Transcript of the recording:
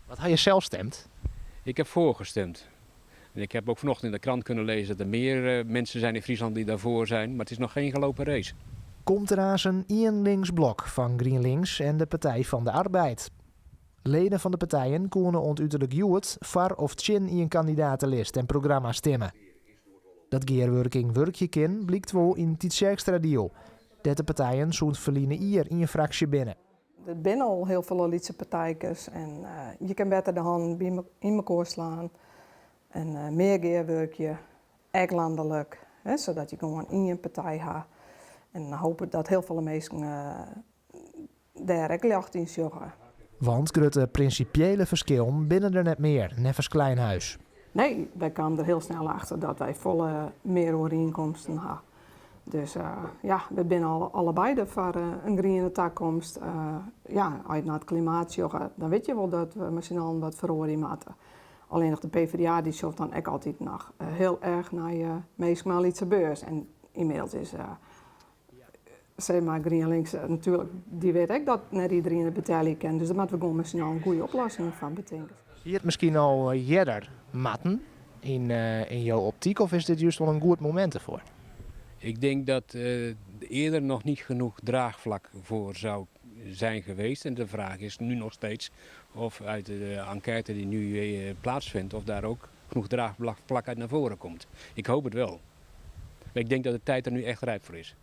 Wat had je zelf stemt? Ik heb voorgestemd. En ik heb ook vanochtend in de krant kunnen lezen dat er meer mensen zijn in Friesland die daarvoor zijn. Maar het is nog geen gelopen race. Komt er aan zijn eenlingsblok van GroenLinks en de Partij van de Arbeid. Leden van de partijen konden ontuiterlijk Joet var of tjin in een kandidatenlist en programma stemmen. Dat geerwerking werkje kin blikt wel in Tietzerkstra deal. Dat de partijen zo'n verliezen hier in je fractie binnen. Er zijn al heel veel lietse partijkers en je kan beter de hand in elkaar slaan. En meer geerwerkje, echt landelijk, hè, zodat je gewoon in je partij hebt. En dan hoop ik dat heel veel mensen daar ook licht in zorgen. Want grote principiële verschillen binnen er net meer, neffens Kleinhuis. Nee, wij kwamen er heel snel achter dat wij volle meer overeenkomsten hebben. Dus ja, we zijn allebei voor een groene toekomst. Ja, als je naar het klimaat zoekt, dan weet je wel dat we met z'n allen wat verhoren moeten. Alleen nog de PvdA die zoekt dan ook altijd nog heel erg naar je meest lietse beurs. En inmiddels is zeg maar GroenLinks natuurlijk, die weet ook dat net iedereen het betalen kan. Dus daar moeten we gewoon met z'n allen een goede oplossing van bedenken. Je het misschien al eerder matten in jouw optiek of is dit juist wel een goed moment ervoor? Ik denk dat eerder nog niet genoeg draagvlak voor zou zijn geweest. En de vraag is nu nog steeds of uit de enquête die nu plaatsvindt, of daar ook genoeg draagvlak uit naar voren komt. Ik hoop het wel. Maar ik denk dat de tijd er nu echt rijp voor is.